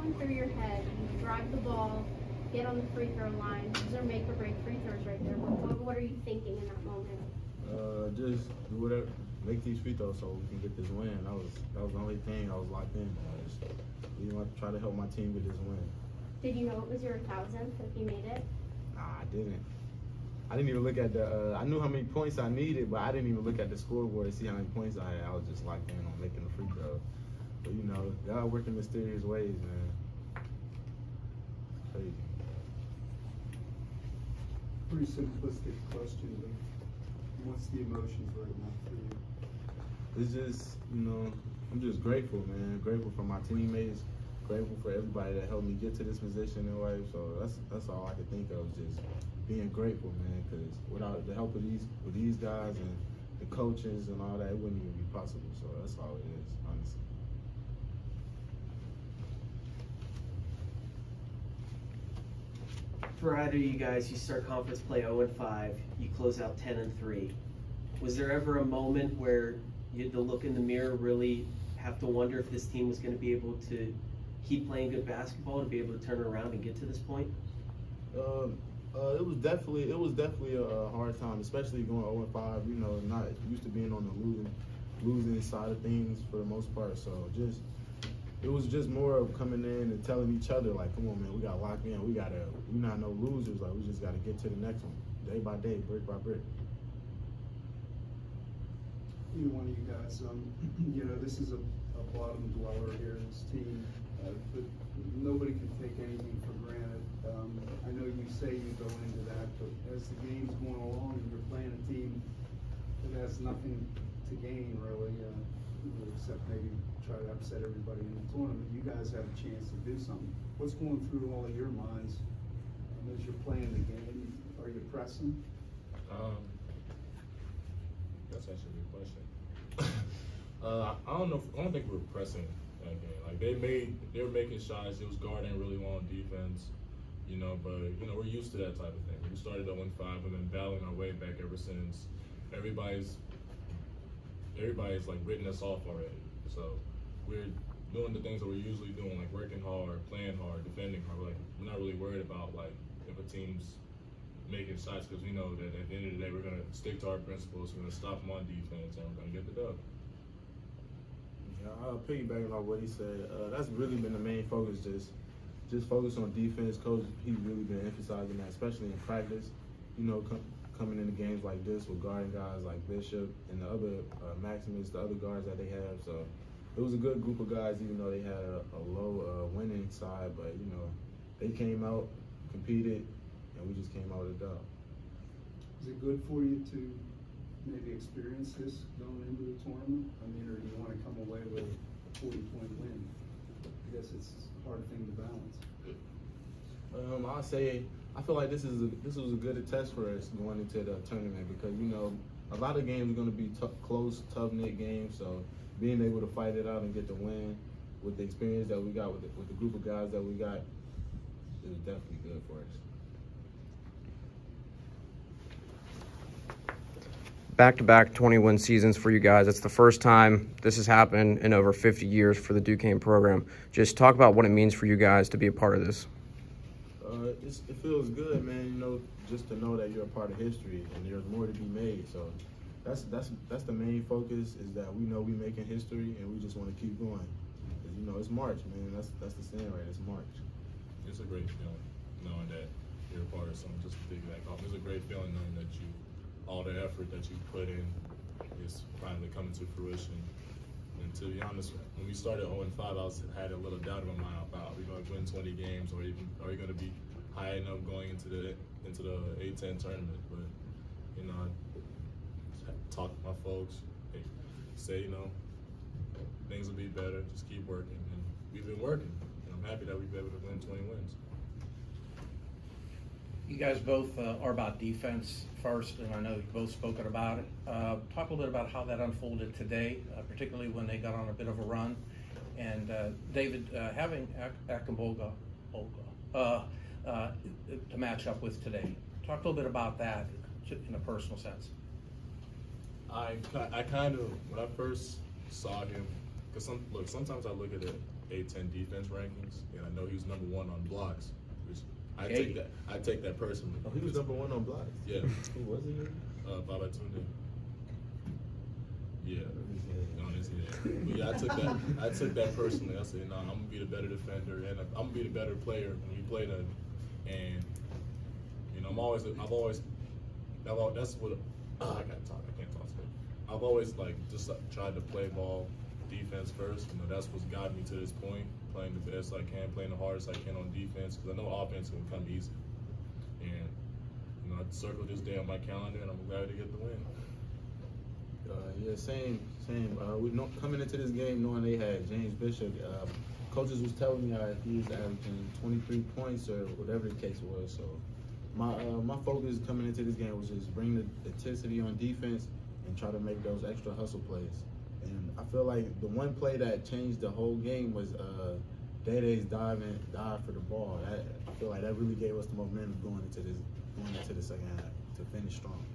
going through your head? You drive the ball, get on the free throw line. These are make or break free throws right there. What are you thinking in that moment? Just do whatever, make these free throws so we can get this win. That was the only thing I was locked in on. You know, try to help my team get this win. Did you know it was your 1000th if you made it? Nah, I didn't. I didn't even look at the. I knew how many points I needed, but I didn't even look at the scoreboard to see how many points I had. I was just locked in on making the free throw. But you know, God working mysterious ways, man. Crazy. Pretty simplistic question, but what's the emotions right now for you? It's just, you know, I'm just grateful, man. Grateful for my teammates. Grateful for everybody that helped me get to this position in life. So that's all I could think of, just being grateful, man. Because without the help of these guys and the coaches and all that, it wouldn't even be possible. So that's all it is, honestly. For either of you guys, you start conference play 0-5, you close out 10-3. Was there ever a moment where you had to look in the mirror, really have to wonder if this team was going to be able to keep playing good basketball to be able to turn it around and get to this point? It was definitely a hard time, especially going 0-5. You know, not used to being on the losing side of things for the most part. So it was just more of coming in and telling each other, like, come on, man, we got to lock in. We're not no losers. Like, we just got to get to the next one, day by day, brick by brick. Either one of you guys, you know, this is a bottom dweller here in this team, but nobody can take anything for granted. I know you say you go into that, but as the game's going along and you're playing a team that has nothing to gain, really, except maybe try to upset everybody in the tournament, you guys have a chance to do something. What's going through all of your minds as you're playing the game? Are you pressing? That's actually a good question. I don't think we're pressing that game. Like they were making shots. It was guarding really long defense, you know. But you know, we're used to that type of thing. We started 0-5 and then battling our way back ever since. Everybody's like written us off already. So we're doing the things that we're usually doing, like working hard, playing hard, defending hard. Like we're not really worried about like if a team's making shots, because we know that at the end of the day we're gonna stick to our principles. We're gonna stop them on defense and we're gonna get the dub. Yeah, I'll piggyback on what he said. That's really been the main focus. Just focus on defense. Coach, he's really been emphasizing that, especially in practice. You know, coming into games like this with guarding guys like Bishop and the other Maximus, the other guards that they have. So it was a good group of guys, even though they had a low winning side. But you know, they came out, competed, and we just came out with a dub. Is it good for you to maybe experience this going into the tournament? I mean, or do you want to come away with a 40-point win? I guess it's a hard thing to balance. I'll say I feel like this was a good test for us going into the tournament, because you know a lot of games are going to be close, tough-knit games. So being able to fight it out and get the win with the experience that we got with the group of guys that we got is definitely good for us. Back-to-back 20-win seasons for you guys. It's the first time this has happened in over 50 years for the Duquesne program. Just talk about what it means for you guys to be a part of this. It feels good, man. You know, just to know that you're a part of history and there's more to be made. So that's the main focus, is that we know we're making history and we just want to keep going. You know, it's March, man. That's the saying, right? It's March. It's a great feeling knowing that you're a part of something. Just to piggyback off, it's a great feeling knowing that all the effort that you put in is finally coming to fruition. And to be honest, when we started 0-5, I had a little doubt in my mind about, are we going to win 20 games, or even are we going to be high enough going into the A-10 tournament? But you know, I talked to my folks. They say, you know, things will be better. Just keep working, and we've been working. And I'm happy that we've been able to win 20 wins. You guys both are about defense first, and I know you've both spoken about it. Talk a little bit about how that unfolded today, particularly when they got on a bit of a run. And David, having Akambolga to match up with today. Talk a little bit about that in a personal sense. I kind of, when I first saw him, because sometimes I look at it A10 defense rankings, and I know he was #1 on blocks, which I Hey. take that personally. Oh, he was #1 on blocks. Yeah. Who was he? Babatunde. Yeah. But yeah, I took that personally. I said, I'm gonna be the better defender, and I'm gonna be the better player when we play them. And that's what I can't talk today. I've always tried to play ball defense first. That's what's gotten me to this point, playing the best I can, playing the hardest I can on defense, because I know offense can come easy. And I circled this day on my calendar, and I'm glad to get the win. Yeah, same. Coming into this game knowing they had James Bishop, coaches was telling me he was averaging 23 points or whatever the case was. So my focus coming into this game was just bring the intensity on defense and try to make those extra hustle plays. And I feel like the one play that changed the whole game was Day-Day's dive for the ball. I feel like that really gave us the momentum going into the second half to finish strong.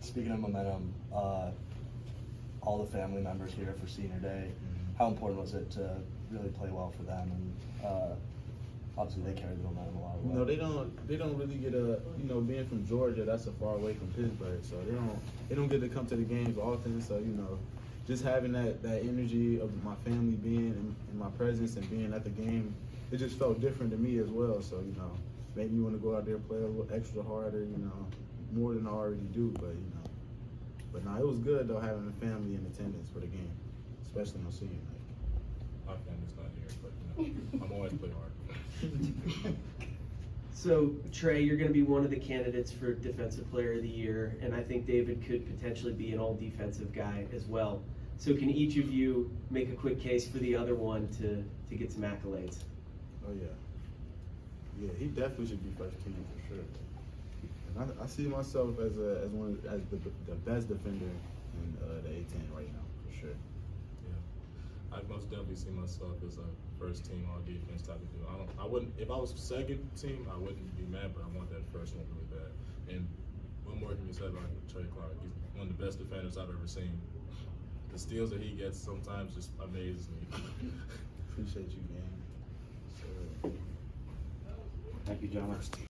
Speaking of momentum, all the family members here for senior day, how important was it to really play well for them? And obviously they carry the momentum a lot of No, they don't really get being from Georgia, that's a far away from Pittsburgh, so they don't get to come to the games often. So just having that energy of my family being in my presence and being at the game, it just felt different to me as well. So made me want to go out there and play a little extra harder, more than I already do. But no, it was good though having the family in attendance for the game, especially on senior night. My family's not here, but I'm always play hard. So, Trey, you're going to be one of the candidates for Defensive Player of the Year, and I think David could potentially be an all-defensive guy as well. So can each of you make a quick case for the other one to get some accolades? Oh, yeah. Yeah, he definitely should be first team for sure. And I see myself as the best defender in the A10 right now, for sure. I most definitely see myself as a first team all defense type of dude. I wouldn't, if I was second team, I wouldn't be mad, but I want that first one really bad. And one more thing you said about Trey Clark, he's one of the best defenders I've ever seen. The steals that he gets sometimes just amazes me. Appreciate you, man. Thank you, John.